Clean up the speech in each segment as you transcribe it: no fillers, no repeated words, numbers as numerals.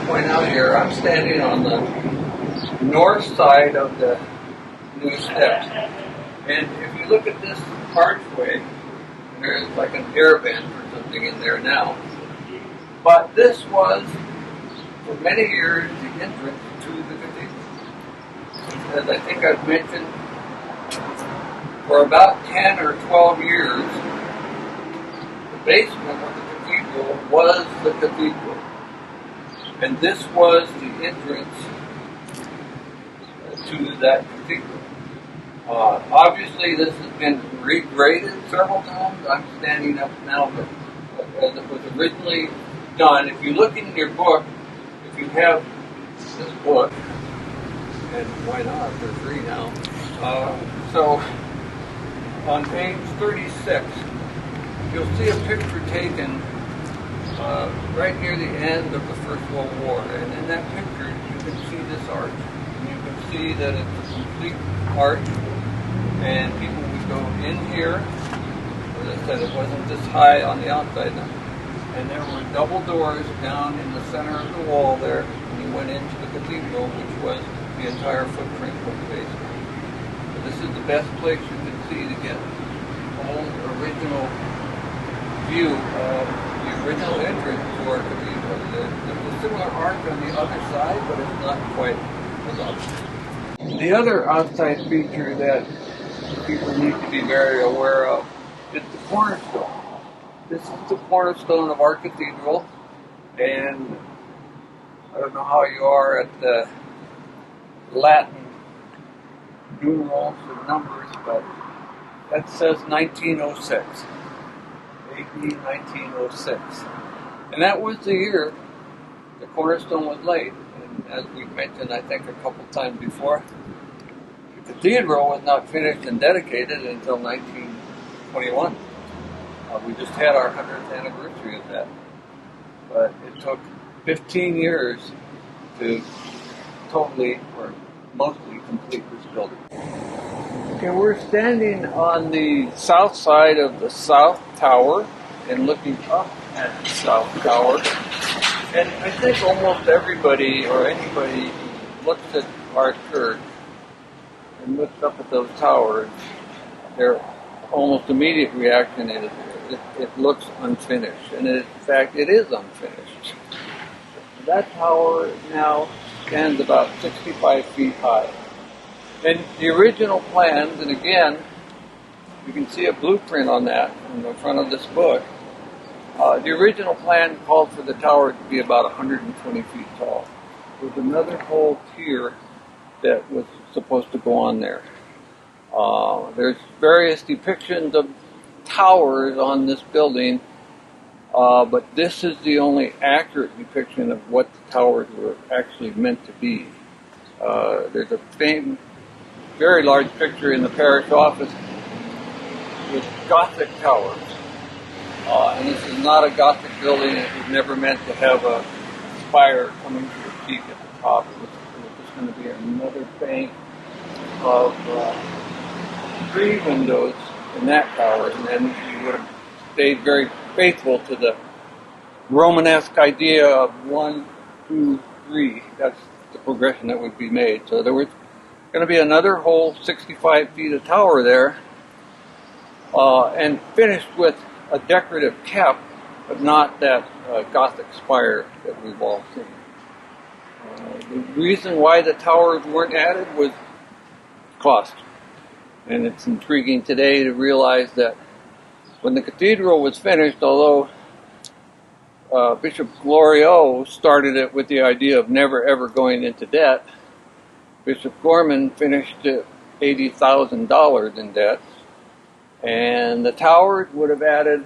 point out here, I'm standing on the north side of the new steps. And if you look at this archway, there's like an air vent or something in there now. But this was, for many years, the entrance to the cathedral. As I think I've mentioned, for about 10 or 12 years, the basement of the cathedral was the cathedral. And this was the entrance to that cathedral. Obviously, this has been regraded several times. I'm standing up now, but as it was originally done, if you look in your book, if you have this book, and why not? They're free now. So, on page 36, you'll see a picture taken right near the end of the First World War. And in that picture, you can see this arch. And you can see that it's a complete arch. And people would go in here. As I said, it wasn't this high on the outside. And there were double doors down in the center of the wall there. And you went into the cathedral, which was the entire footprint of the basement. So this is the best place you can see to get the whole original view of the original entrance to our cathedral. There's a similar arch on the other side, but it's not quite as obvious. The other outside feature that people need to be very aware of is the cornerstone. This is the cornerstone of our cathedral, and I don't know how you are at the Latin numerals or numbers, but that says 1906, AD 1906. And that was the year the cornerstone was laid. And as we've mentioned, I think, a couple times before, the cathedral was not finished and dedicated until 1921. We just had our 100th anniversary of that. But it took 15 years to totally or mostly complete this building. Okay, we're standing on the south side of the South Tower and looking up at the South Tower. And I think almost everybody or anybody who looks at our church and looks up at those towers, their almost immediate reaction is it looks unfinished. And in fact, it is unfinished. That tower now stands about 65 feet high. And the original plans, and again, you can see a blueprint on that in the front of this book. The original plan called for the tower to be about 120 feet tall. There was another whole tier that was supposed to go on there. There's various depictions of towers on this building, but this is the only accurate depiction of what the towers were actually meant to be. There's a very large picture in the parish office with Gothic towers. And this is not a Gothic building. It was never meant to have a spire coming to the peak at the top. It was just going to be another bank of 3 windows in that tower, and then you would have stayed very faithful to the Romanesque idea of 1, 2, 3. That's the progression that would be made. So there was going to be another whole 65 feet of tower there, and finished with a decorative cap, but not that Gothic spire that we've all seen. The reason why the towers weren't added was cost. And it's intriguing today to realize that when the cathedral was finished, although Bishop Glorieux started it with the idea of never ever going into debt, Bishop Gorman finished it $80,000 in debt, and the towers would have added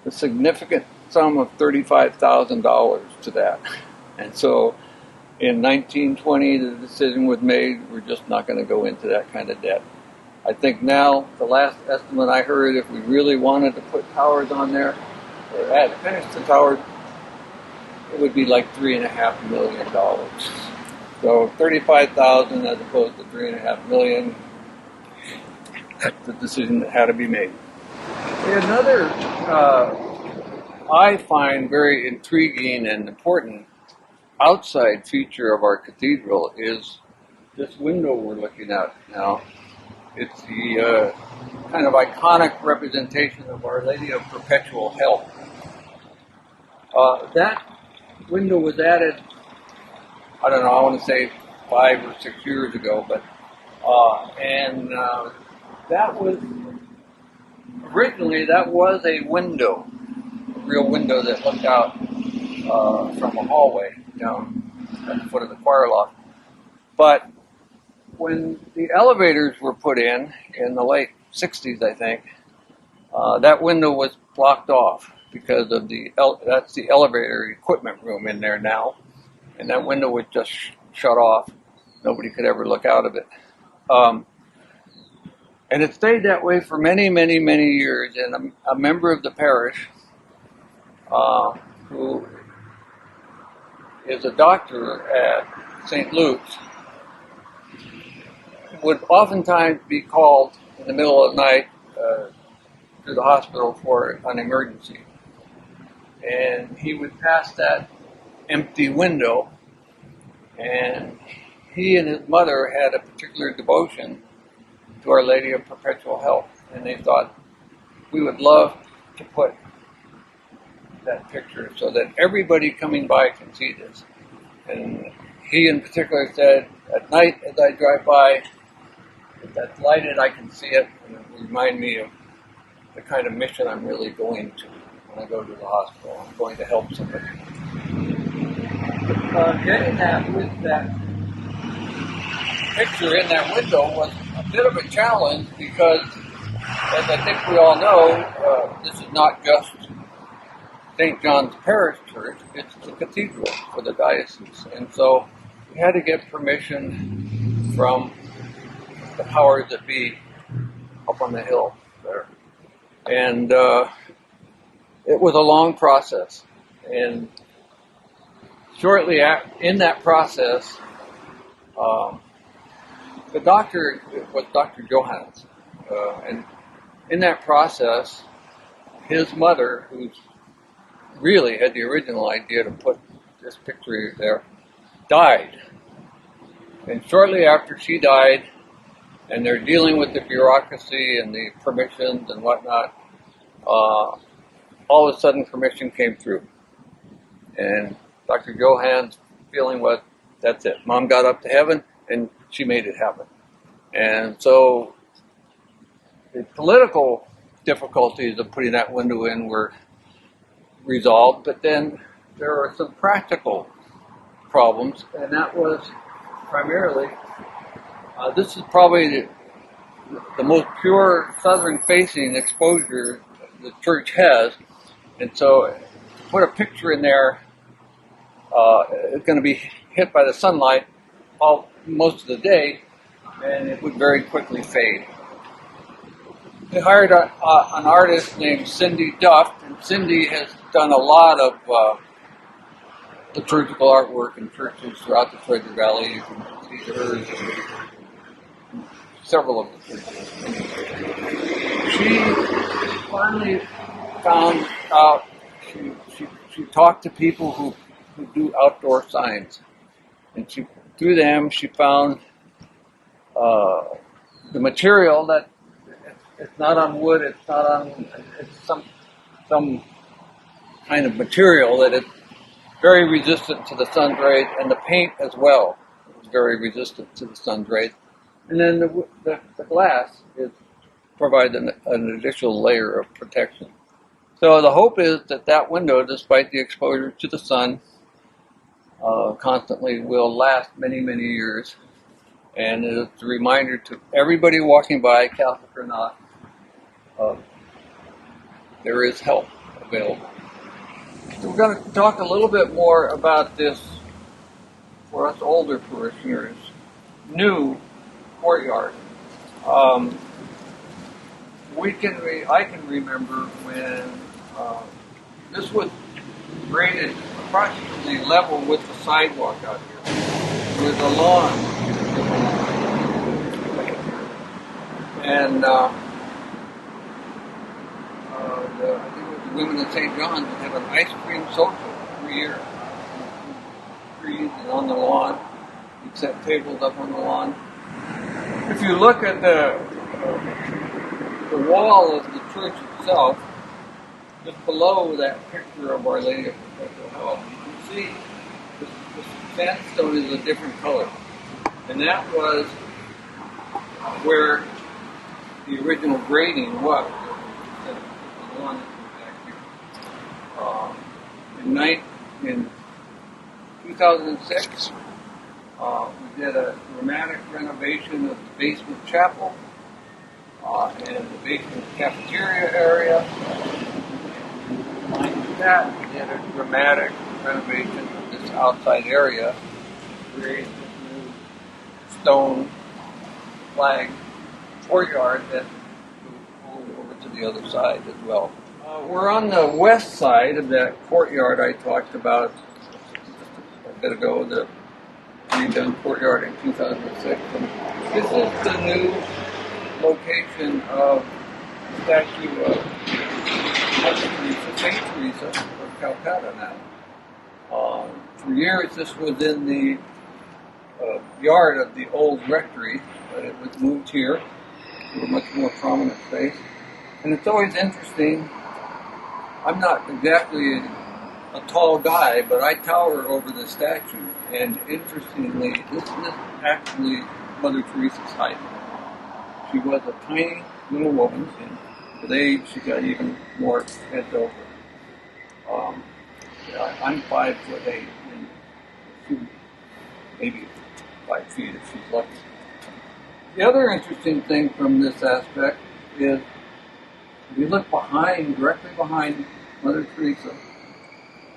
a significant sum of $35,000 to that. And so in 1920, the decision was made, we're just not going to go into that kind of debt. I think now, the last estimate I heard, if we really wanted to put towers on there, or had finished the towers, it would be like $3.5 million. So $35,000 as opposed to $3.5 million. That's the decision that had to be made. Another I find very intriguing and important outside feature of our cathedral is this window we're looking at now. It's the kind of iconic representation of Our Lady of Perpetual Help. That window was added, I don't know, I want to say 5 or 6 years ago, but that was originally a window, a real window that looked out from a hallway down at the foot of the choir loft. But when the elevators were put in the late 60s, I think, that window was blocked off because of that's the elevator equipment room in there now, and that window was just shut off. Nobody could ever look out of it. And it stayed that way for many, many, many years. And a member of the parish, who is a doctor at St. Luke's, would oftentimes be called in the middle of the night to the hospital for an emergency. And he would pass that empty window, and he and his mother had a particular devotion to Our Lady of Perpetual Help, and they thought, we would love to put that picture so that everybody coming by can see this. And he in particular said, at night as I drive by, if that's lighted, I can see it, and it will remind me of the kind of mission I'm really going to when I go to the hospital. I'm going to help somebody. Getting that with that picture in that window was a bit of a challenge because, as I think we all know, this is not just St. John's Parish Church, it's the cathedral for the diocese. And so we had to get permission from the powers that be up on the hill there. And it was a long process. And shortly in that process, the doctor was Dr. Johans. And in that process, his mother, who really had the original idea to put this picture there, died. And shortly after she died, and they're dealing with the bureaucracy and the permissions and whatnot, all of a sudden permission came through. And Dr. Johans' feeling was, that's it. Mom got up to heaven, and she made it happen. And so the political difficulties of putting that window in were resolved, but then there were some practical problems, and that was primarily, this is probably the most pure southern-facing exposure the church has, and so to put a picture in there, it's going to be hit by the sunlight most of the day, and it would very quickly fade. They hired an artist named Cindy Duff, and Cindy has done a lot of liturgical artwork in churches throughout the Treasure Valley. You can see hers in several of the churches. She finally found out, she talked to people who do outdoor signs, and through them she found the material that it's not on wood, it's some kind of material that is very resistant to the sun's rays, and the paint as well is very resistant to the sun's rays. And then the glass provides an additional layer of protection. So the hope is that window, despite the exposure to the sun constantly, will last many, many years. And it's a reminder to everybody walking by, Catholic or not, there is help available. So we're going to talk a little bit more about this, for us older parishioners, new courtyard. I can remember when this was graded approximately level with the sidewalk out here. There was a lawn. And I think it was the women of St. John's would have an ice cream social every year. trees and on the lawn. You'd set tables up on the lawn. If you look at the wall of the church itself, just below that picture of Our Lady of Perpetual Health, you can see the sandstone is a different color. And that was where the original grading was. The one back here. In 2006, we did a dramatic renovation of the basement chapel and the basement cafeteria area. Behind that, we did a dramatic renovation of this outside area, created this new stone flag courtyard that goes over to the other side as well. We're on the west side of that courtyard I talked about a bit ago, the redone courtyard in 2006. And this is the new location of the statue of Saint Teresa of Calcutta now. For years this was in the yard of the old rectory, but it was moved here to a much more prominent space. And it's always interesting. I'm not exactly a tall guy, but I tower over the statue. And interestingly, this is actually Mother Teresa's height. She was a tiny little woman, and with age she got even more bent over. I'm 5'8", and she maybe 5 feet if she's lucky. The other interesting thing from this aspect is if you look directly behind Mother Teresa,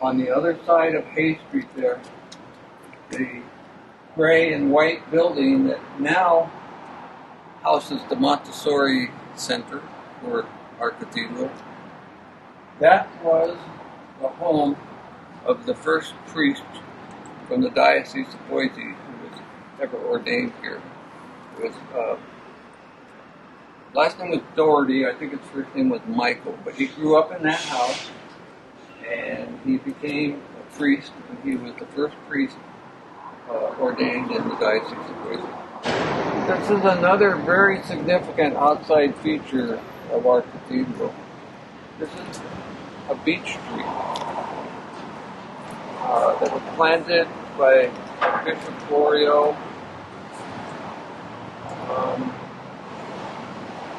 on the other side of Hay Street there, the gray and white building that now houses the Montessori Center for our cathedral, that was the home of the first priest from the Diocese of Boise who was ever ordained here. It was last name was Doherty. I think his first name was Michael, but he grew up in that house and he became a priest, and he was the first priest ordained in the Diocese of Boise. This is another very significant outside feature of our cathedral. This is a beech tree that was planted by Bishop Florio.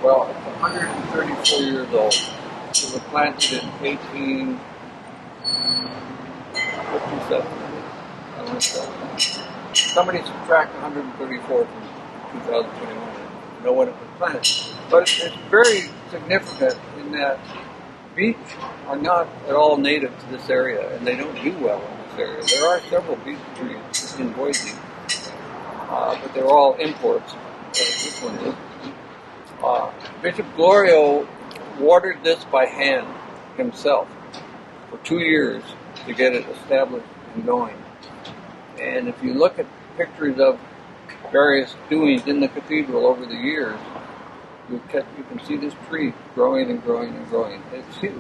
Well, it's 134 years old. It was planted in 1857. Somebody subtract 134 from 2021 and know when it was planted. But it's very significant in that beech are not at all native to this area, and they don't do well in this area. There are several beech trees in Boise, but they're all imports. This one is. Bishop Florio watered this by hand himself for 2 years to get it established and going. And if you look at pictures of various doings in the cathedral over the years, you can see this tree growing and growing and growing. It's huge.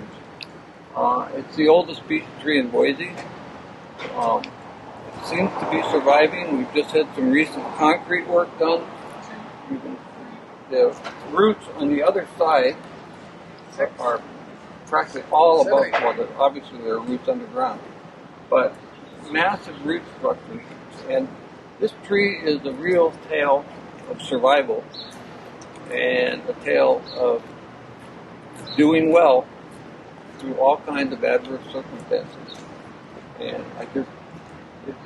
It's the oldest beech tree in Boise. It seems to be surviving. We've just had some recent concrete work done. The roots on the other side are practically all above water. Obviously, there are roots underground, but massive root structures. And this tree is the real tale of survival and a tale of doing well through all kinds of adverse circumstances. And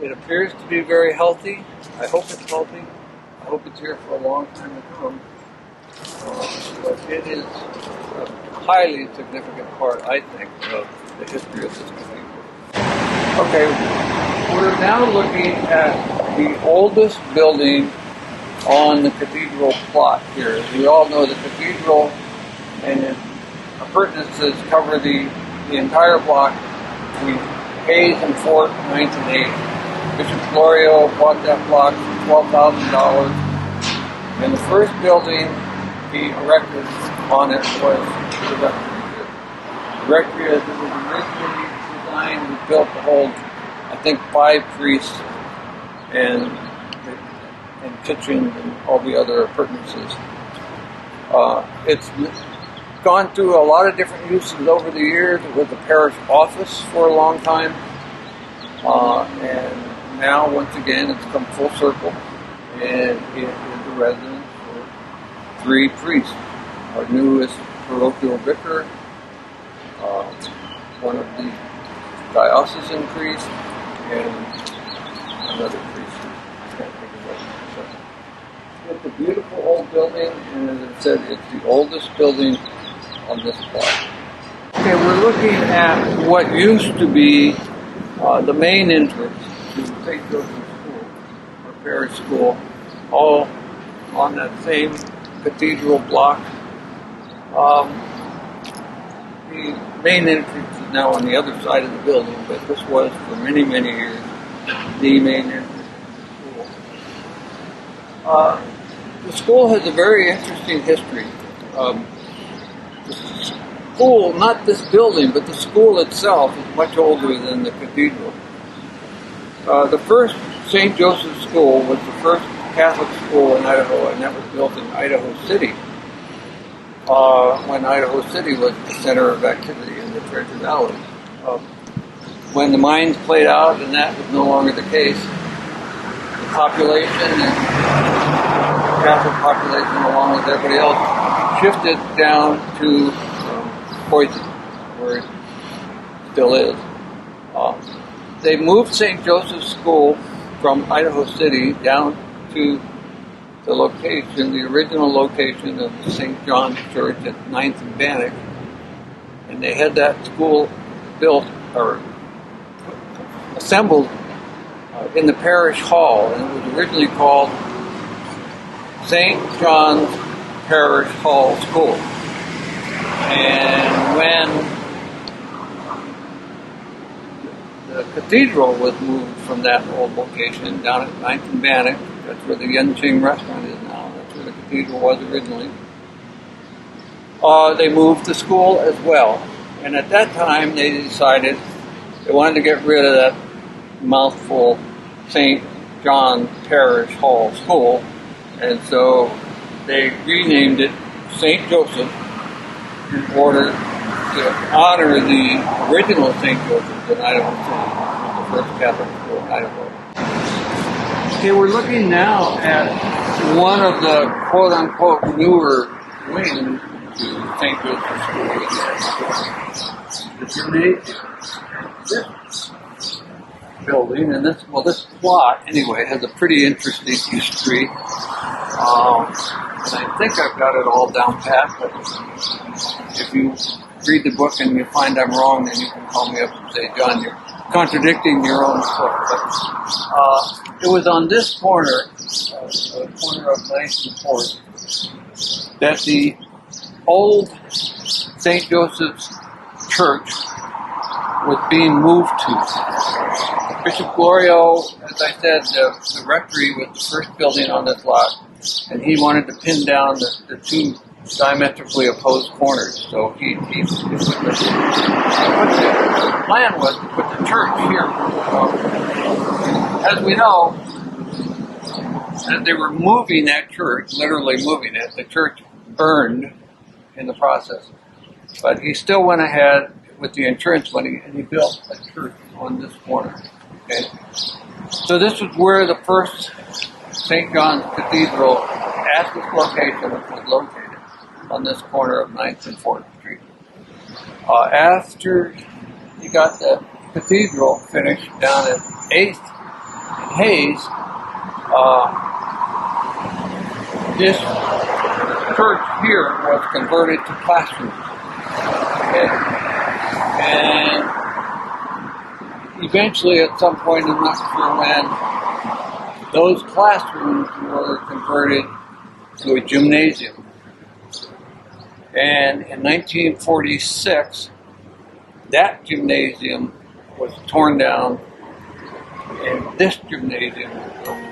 it appears to be very healthy. I hope it's healthy. I hope it's here for a long time to come. But it is a highly significant part, I think, of the history of this cathedral. Okay, we're now looking at the oldest building on the cathedral plot here. As we all know, the cathedral and its appurtenances cover the entire block between Hayes and Fort, 9th and 8th. Bishop Florio bought that block for $12,000, and the first building he erected on it was the rectory here. The rectory, as it was originally designed, was built to hold, I think, 5 priests and kitchen and all the other appurtenances. It's gone through a lot of different uses over the years. It was the parish office for a long time, and now once again it's come full circle, and it is the residence for 3 priests. Our newest parochial vicar, one of the diocesan priests, and another priest. It's a beautiful old building, and as I said, it's the oldest building on this plot. Okay, we're looking at what used to be the main entrance to St. Joseph's School, or parish school, all on that same cathedral block. The main entrance is now on the other side of the building, but this was for many, many years the main entrance to the school. The school has a very interesting history. The school, not this building, but the school itself is much older than the cathedral. The first St. Joseph's School was the first Catholic school in Idaho, and that was built in Idaho City, when Idaho City was the center of activity in the Treasure Valley. When the mines played out and that was no longer the case, the population and Catholic population, along with everybody else, shifted down to Boise, where it still is. They moved St. Joseph's School from Idaho City down to the location, the original location of the St. John's Church at 9th and Bannock, and they had that school built or assembled in the parish hall, and it was originally called St. John's Parish Hall School. And when the cathedral was moved from that old location down at 9th and Bannock, that's where the Yenching restaurant is now, that's where the cathedral was originally, they moved the school as well. And at that time they decided they wanted to get rid of that mouthful St. John Parish Hall School, and so they renamed it St. Joseph in order to honor the original St. Joseph in Idaho City, the first Catholic school in Idaho. Okay, we're looking now at one of the quote-unquote newer wings to St. Joseph's School. The gymnasium. This building, and this plot, anyway, has a pretty interesting history. And I think I've got it all down pat, but if you read the book and you find I'm wrong, then you can call me up and say, John, you're contradicting your own book. But it was on this corner, the corner of 9th and 4th, that the old St. Joseph's Church was being moved to. Bishop Glorio, as I said, the rectory was the first building on this lot, and he wanted to pin down the two diametrically opposed corners. So the plan was to put the church here. As we know, as they were moving that church, literally moving it, the church burned in the process. But he still went ahead with the insurance money, and he built a church on this corner. Okay, so this was where the first St. John's Cathedral at this location was located, on this corner of 9th and 4th Street. After he got the cathedral finished down at 8th and Hayes, this church here was converted to classrooms. Okay. And eventually, at some point, I'm not sure when, those classrooms were converted to a gymnasium. And in 1946, that gymnasium was torn down, and this gymnasium was built.